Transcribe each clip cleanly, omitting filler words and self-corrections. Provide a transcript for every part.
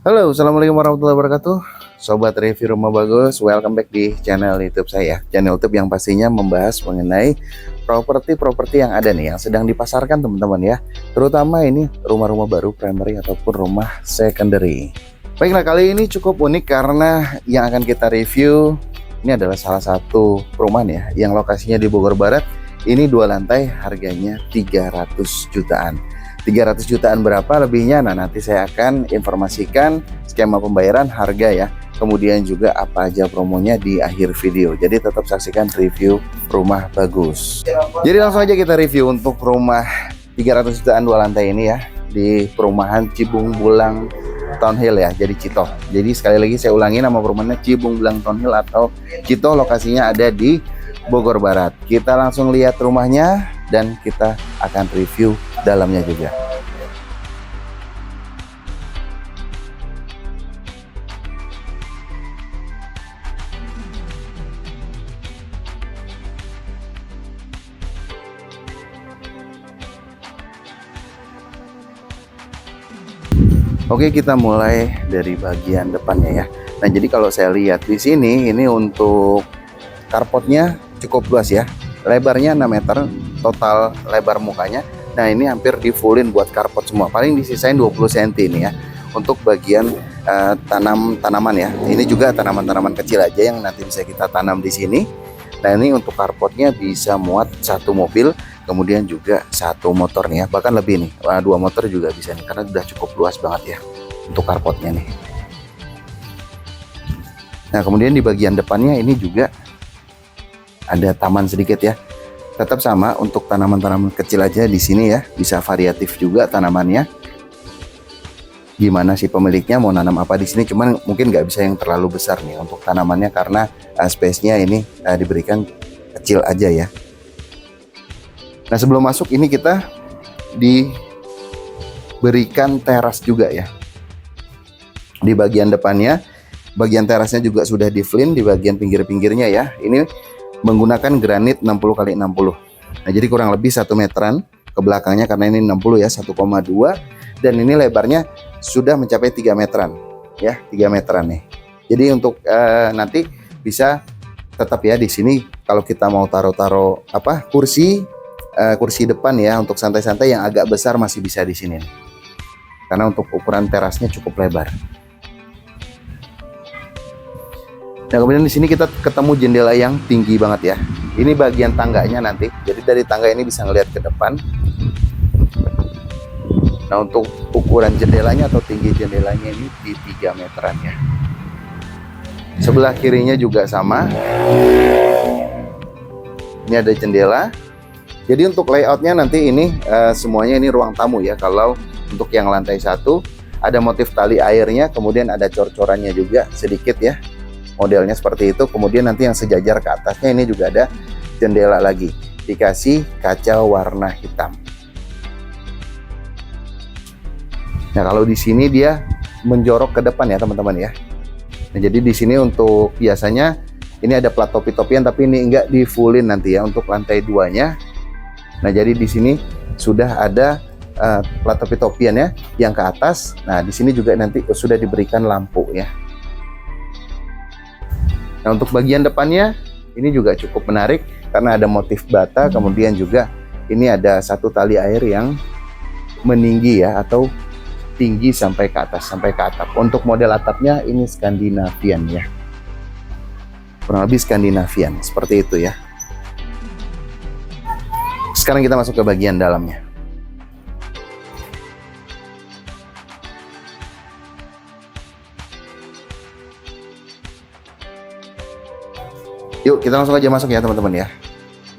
Halo, assalamualaikum warahmatullahi wabarakatuh. Sobat review rumah bagus, welcome back di channel YouTube saya. Channel YouTube yang pastinya membahas mengenai properti-properti yang ada nih, yang sedang dipasarkan teman-teman ya. Terutama ini rumah-rumah baru primary ataupun rumah secondary. Baiklah, kali ini cukup unik karena yang akan kita review ini adalah salah satu perumahan ya, yang lokasinya di Bogor Barat. Ini 2 lantai, harganya 300 jutaan. 300 jutaan berapa lebihnya? Nah, nanti saya akan informasikan skema pembayaran, harga ya. Kemudian juga apa aja promonya di akhir video. Jadi tetap saksikan review rumah bagus. Jadi langsung aja kita review untuk rumah 300 jutaan 2 lantai ini ya. Di perumahan Cibung Bulang Townhill ya, jadi Citoh. Jadi sekali lagi saya ulangi, nama perumahannya Cibung Bulang Townhill atau Citoh, lokasinya ada di Bogor Barat. Kita langsung lihat rumahnya dan kita akan review dalamnya juga. Oke, kita mulai dari bagian depannya ya. Nah, jadi kalau saya lihat di sini, ini untuk carportnya cukup luas ya. Lebarnya 6 meter, total lebar mukanya. Nah, ini hampir di fullin buat carport semua. Paling disisain 20 cm ini ya. Untuk bagian tanaman ya. Ini juga tanaman-tanaman kecil aja yang nanti bisa kita tanam di sini. Nah, ini untuk carportnya bisa muat 1 mobil. Kemudian juga 1 motor nih ya, bahkan lebih nih, 2 motor juga bisa nih, karena udah cukup luas banget ya untuk carportnya nih. Nah, kemudian di bagian depannya ini juga ada taman sedikit ya. Tetap sama untuk tanaman-tanaman kecil aja di sini ya, bisa variatif juga tanamannya. Gimana sih pemiliknya mau nanam apa di sini? Cuman mungkin nggak bisa yang terlalu besar nih untuk tanamannya karena space-nya ini diberikan kecil aja ya. Nah, sebelum masuk ini kita diberikan teras juga ya. Di bagian depannya, bagian terasnya juga sudah di flint di bagian pinggir-pinggirnya ya. Ini menggunakan granit 60 x 60. Nah, jadi kurang lebih 1 meteran ke belakangnya karena ini 60 ya, 1,2, dan ini lebarnya sudah mencapai 3 meteran ya, 3 meteran nih. Jadi untuk nanti bisa tetap ya di sini kalau kita mau taruh-taruh kursi depan ya, untuk santai-santai yang agak besar masih bisa di sini nih. Karena untuk ukuran terasnya cukup lebar. Nah, kemudian di sini kita ketemu jendela yang tinggi banget ya. Ini bagian tangganya nanti. Jadi dari tangga ini bisa ngelihat ke depan. Nah, untuk ukuran jendelanya atau tinggi jendelanya ini di 3 meteran ya. Sebelah kirinya juga sama. Ini ada jendela. Jadi untuk layoutnya nanti ini semuanya ini ruang tamu ya. Kalau untuk yang lantai 1 ada motif tali airnya, kemudian ada cor-corannya juga sedikit ya, modelnya seperti itu. Kemudian nanti yang sejajar ke atasnya ini juga ada jendela lagi, dikasih kaca warna hitam. Nah, kalau di sini dia menjorok ke depan ya teman-teman ya. Nah, jadi di sini untuk biasanya ini ada plat topi-topian, tapi ini enggak di fullin nanti ya untuk lantai 2-nya. Nah, jadi di sini sudah ada plat topi-topian ya yang ke atas. Nah, di sini juga nanti sudah diberikan lampu ya. Nah, untuk bagian depannya ini juga cukup menarik karena ada motif bata, kemudian juga ini ada 1 tali air yang meninggi ya, atau tinggi sampai ke atas, sampai ke atap. Untuk model atapnya ini Skandinavian ya. Kurang lebih Skandinavian seperti itu ya. Sekarang kita masuk ke bagian dalamnya. Yuk, kita langsung aja masuk ya teman-teman ya.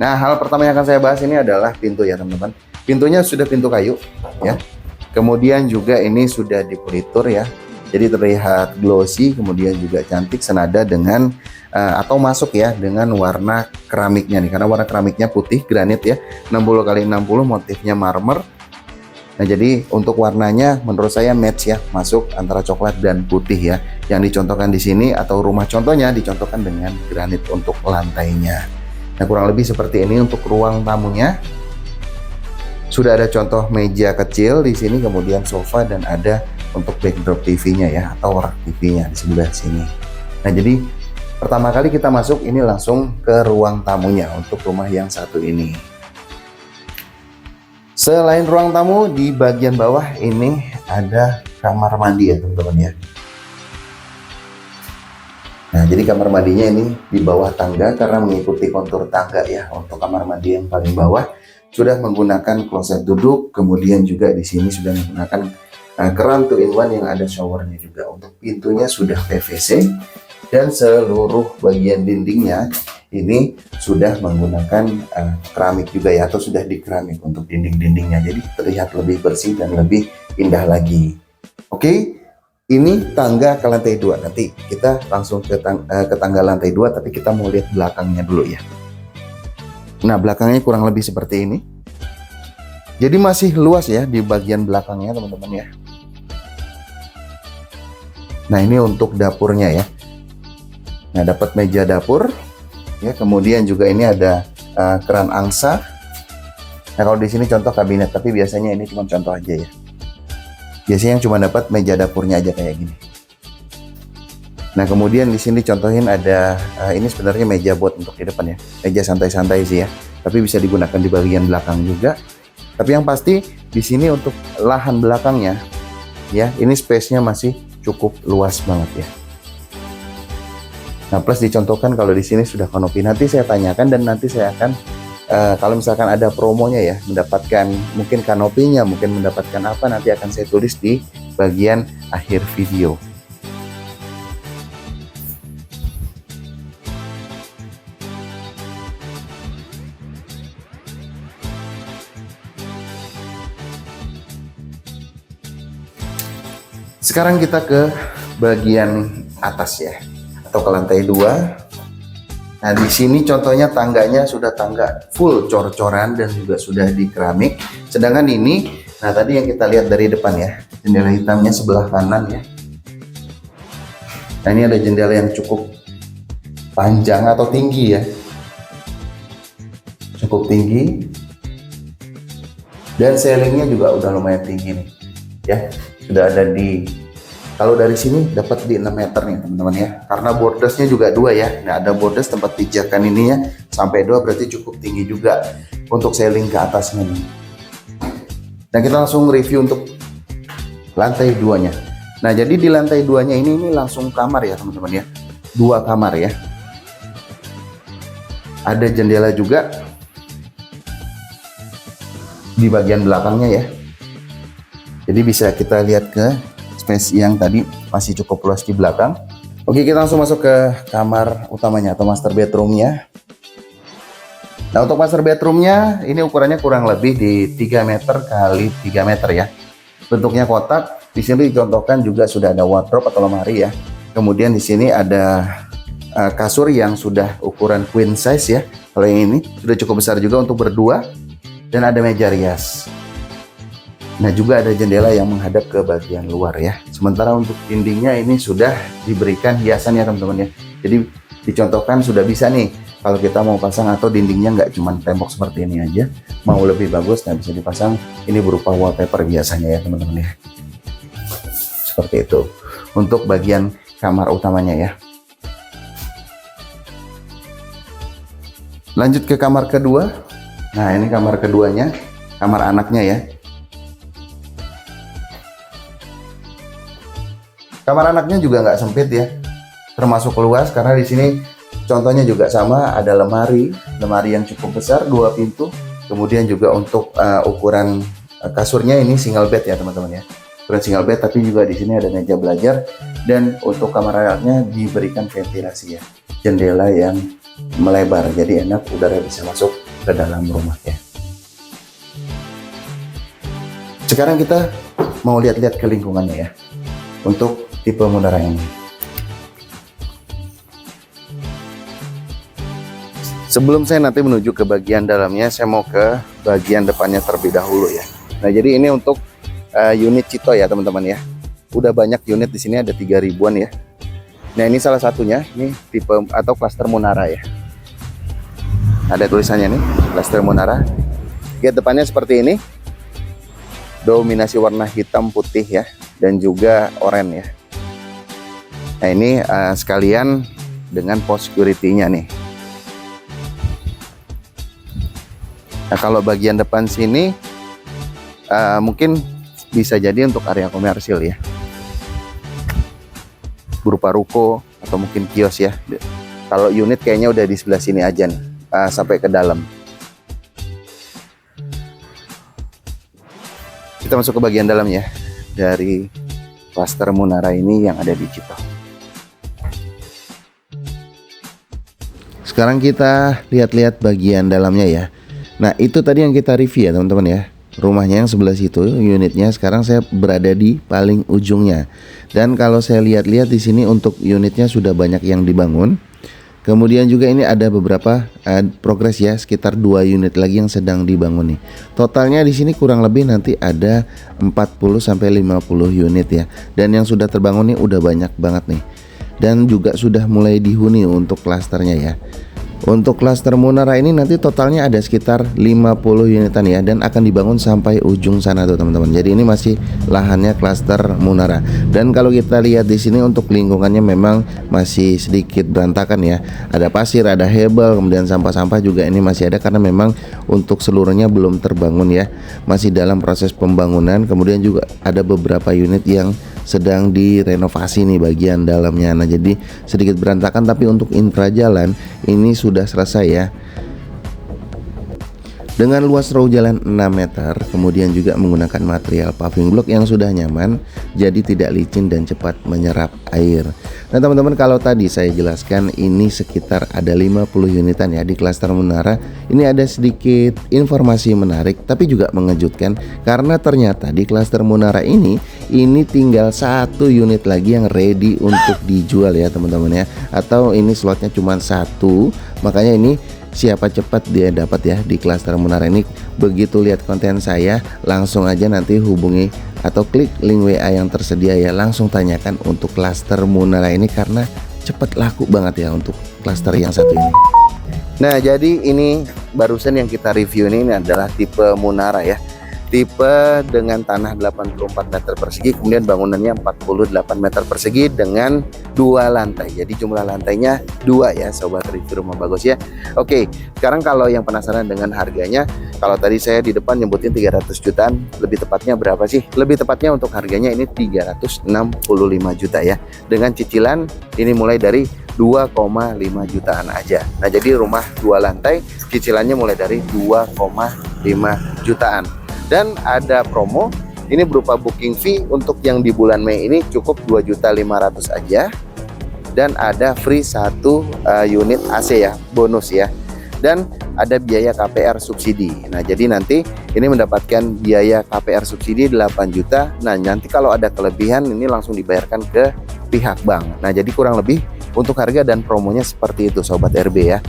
Nah, hal pertama yang akan saya bahas ini adalah pintu ya teman-teman. Pintunya sudah pintu kayu ya. Kemudian juga ini sudah dipelitur ya. Jadi terlihat glossy, kemudian juga cantik, senada dengan atau masuk ya dengan warna keramiknya nih, karena warna keramiknya putih granit ya, 60 x 60, motifnya marmer. Nah, jadi untuk warnanya menurut saya match ya, masuk antara coklat dan putih ya. Yang dicontohkan di sini atau rumah contohnya dicontohkan dengan granit untuk lantainya. Nah, kurang lebih seperti ini untuk ruang tamunya. Sudah ada contoh meja kecil di sini, kemudian sofa, dan ada untuk backdrop TV-nya ya, atau rak TV-nya di sebelah sini. Nah, jadi pertama kali kita masuk ini langsung ke ruang tamunya untuk rumah yang satu ini. Selain ruang tamu, di bagian bawah ini ada kamar mandi ya teman-teman ya. Nah, jadi kamar mandinya ini di bawah tangga karena mengikuti kontur tangga ya. Untuk kamar mandi yang paling bawah sudah menggunakan kloset duduk, kemudian juga di sini sudah menggunakan keran 2-in-1 yang ada showernya juga. Untuk pintunya sudah PVC dan seluruh bagian dindingnya ini sudah menggunakan keramik juga ya, atau sudah dikeramik untuk dinding-dindingnya. Jadi terlihat lebih bersih dan lebih indah lagi. Oke. Ini tangga ke lantai 2. Nanti kita langsung ke tangga lantai 2, tapi kita mau lihat belakangnya dulu ya. Nah, belakangnya kurang lebih seperti ini. Jadi masih luas ya di bagian belakangnya teman-teman ya. Nah, ini untuk dapurnya ya. Nah, dapat meja dapur ya, kemudian juga ini ada keran angsa. Nah, kalau di sini contoh kabinet, tapi biasanya ini cuma contoh aja ya. Biasanya yang cuma dapat meja dapurnya aja kayak gini. Nah, kemudian di sini contohin ada ini sebenarnya meja buat untuk di depan ya. Meja santai-santai sih ya. Tapi bisa digunakan di bagian belakang juga. Tapi yang pasti di sini untuk lahan belakangnya ya, ini space-nya masih cukup luas banget ya. Nah, plus dicontohkan kalau di sini sudah kanopi. Nanti saya tanyakan dan nanti saya akan kalau misalkan ada promonya ya, mendapatkan mungkin kanopinya, mungkin mendapatkan apa, nanti akan saya tulis di bagian akhir video. Sekarang kita ke bagian atas ya, atau ke lantai 2. Nah, di sini contohnya tangganya sudah tangga full cor-coran dan juga sudah di keramik. Sedangkan ini, nah tadi yang kita lihat dari depan ya, jendela hitamnya sebelah kanan ya. Nah, ini ada jendela yang cukup panjang atau tinggi ya. Cukup tinggi. Dan ceilingnya juga udah lumayan tinggi nih. Ya, sudah ada di, kalau dari sini dapat di 6 meter nih teman-teman ya, karena bordersnya juga 2 ya. Nah, ada borders tempat pijakan ini ya, sampai 2 berarti cukup tinggi juga untuk ceiling ke atasnya nih. Nah, kita langsung review untuk lantai 2-nya. Nah, jadi di lantai 2-nya ini langsung kamar ya teman-teman ya, 2 kamar ya. Ada jendela juga di bagian belakangnya ya. Jadi bisa kita lihat ke space yang tadi masih cukup luas di belakang. Oke, kita langsung masuk ke kamar utamanya atau master bedroomnya. Nah, untuk master bedroomnya ini ukurannya kurang lebih di 3 meter kali 3 meter ya. Bentuknya kotak. Di sini dicontohkan juga sudah ada wardrobe atau lemari ya. Kemudian di sini ada kasur yang sudah ukuran queen size ya. Kalau yang ini sudah cukup besar juga untuk berdua, dan ada meja rias. Nah, juga ada jendela yang menghadap ke bagian luar ya. Sementara untuk dindingnya ini sudah diberikan hiasan ya teman-teman ya. Jadi dicontohkan sudah bisa nih kalau kita mau pasang, atau dindingnya nggak cuma tembok seperti ini aja, mau lebih bagus, nah bisa dipasang ini berupa wallpaper biasanya ya teman-teman ya. Seperti itu untuk bagian kamar utamanya ya. Lanjut ke kamar kedua. Nah, ini kamar keduanya, kamar anaknya ya. Kamar anaknya juga nggak sempit ya, termasuk luas karena di sini contohnya juga sama, ada lemari yang cukup besar, 2 pintu. Kemudian juga untuk ukuran kasurnya ini single bed ya teman-teman ya, ukuran single bed, tapi juga di sini ada meja belajar, dan untuk kamar anaknya diberikan ventilasi ya, jendela yang melebar, jadi enak udara bisa masuk ke dalam rumah ya. Sekarang kita mau lihat-lihat ke lingkungannya ya, untuk tipe menara ini. Sebelum saya nanti menuju ke bagian dalamnya, saya mau ke bagian depannya terlebih dahulu ya. Nah, jadi ini untuk unit Cito ya teman-teman ya. Udah banyak unit di sini, ada 3 ribuan ya. Nah, ini salah satunya, ini tipe atau klaster Munara ya. Ada tulisannya nih, klaster Munara. Gate depannya seperti ini. Dominasi warna hitam putih ya. dan juga oren ya. Nah ini sekalian dengan pos security-nya nih. Nah kalau bagian depan sini mungkin bisa jadi untuk area komersil ya, berupa ruko atau mungkin kios ya. Kalau unit kayaknya udah di sebelah sini aja nih, sampai ke dalam. Kita masuk ke bagian dalam ya, dari klaster Munara ini yang ada di Cito. Sekarang kita lihat-lihat bagian dalamnya ya. Nah itu tadi yang kita review ya teman-teman ya. Rumahnya yang sebelah situ, unitnya. Sekarang saya berada di paling ujungnya. Dan kalau saya lihat-lihat di sini untuk unitnya sudah banyak yang dibangun. Kemudian juga ini ada beberapa progres ya, sekitar 2 unit lagi yang sedang dibangun nih. Totalnya di sini kurang lebih nanti ada 40 sampai 50 unit ya. Dan yang sudah terbangun nih udah banyak banget nih. Dan juga sudah mulai dihuni untuk klasternya ya. Untuk klaster Munara ini nanti totalnya ada sekitar 50 unitan ya, dan akan dibangun sampai ujung sana tuh teman-teman. Jadi ini masih lahannya klaster Munara. Dan kalau kita lihat di sini untuk lingkungannya memang masih sedikit berantakan ya. Ada pasir, ada hebel, kemudian sampah-sampah juga ini masih ada karena memang untuk seluruhnya belum terbangun ya. Masih dalam proses pembangunan. Kemudian juga ada beberapa unit yang sedang direnovasi nih bagian dalamnya. Nah jadi sedikit berantakan, tapi untuk infra jalan ini sudah selesai ya, dengan luas row jalan 6 meter. Kemudian juga menggunakan material paving block yang sudah nyaman, jadi tidak licin dan cepat menyerap air. Nah teman-teman, kalau tadi saya jelaskan ini sekitar ada 50 unitan ya di klaster Munara. Ini ada sedikit informasi menarik tapi juga mengejutkan, karena ternyata di klaster Munara ini tinggal 1 unit lagi yang ready untuk dijual ya teman-teman ya. Atau ini slotnya cuma 1, makanya ini siapa cepat dia dapat ya di klaster Munara ini. Begitu lihat konten saya, langsung aja nanti hubungi atau klik link WA yang tersedia ya, langsung tanyakan untuk klaster Munara ini karena cepat laku banget ya untuk klaster yang satu ini. Nah jadi ini barusan yang kita review ini adalah tipe Munara ya, tipe dengan tanah 84 meter persegi, kemudian bangunannya 48 meter persegi dengan 2 lantai. Jadi jumlah lantainya 2 ya sobat review rumah bagus ya. Oke, sekarang kalau yang penasaran dengan harganya, kalau tadi saya di depan nyebutin 300 jutaan, lebih tepatnya berapa sih? Lebih tepatnya untuk harganya ini 365 juta ya, dengan cicilan ini mulai dari 2,5 jutaan aja. Nah jadi rumah 2 lantai cicilannya mulai dari 2,5 jutaan. Dan ada promo ini berupa booking fee untuk yang di bulan Mei ini cukup 2.500.000 aja, dan ada free 1 unit AC ya, bonus ya, dan ada biaya KPR subsidi. Nah jadi nanti ini mendapatkan biaya KPR subsidi 8 juta. Nah nanti kalau ada kelebihan ini langsung dibayarkan ke pihak bank. Nah jadi kurang lebih untuk harga dan promonya seperti itu sobat RB ya.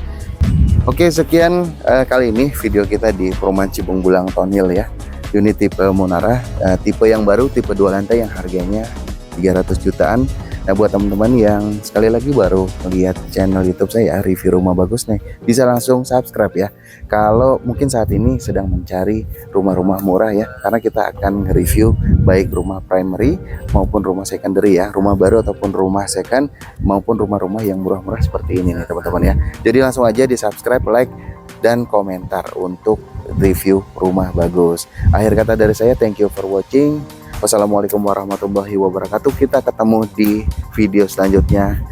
Oke, sekian kali ini video kita di perumahan Cibung Bulang Tonhil ya, unit tipe Munara, tipe yang baru, tipe 2 lantai yang harganya 300 jutaan. Nah buat teman-teman yang sekali lagi baru melihat channel YouTube saya review rumah bagus nih, bisa langsung subscribe ya kalau mungkin saat ini sedang mencari rumah-rumah murah ya, karena kita akan review baik rumah primary maupun rumah secondary ya, rumah baru ataupun rumah second maupun rumah-rumah yang murah-murah seperti ini nih teman-teman ya. Jadi langsung aja di subscribe, like, dan komentar untuk review rumah bagus. Akhir kata dari saya, thank you for watching. Wassalamualaikum warahmatullahi wabarakatuh. Kita ketemu di video selanjutnya,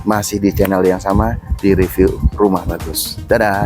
masih di channel yang sama, di review rumah bagus. Dadah.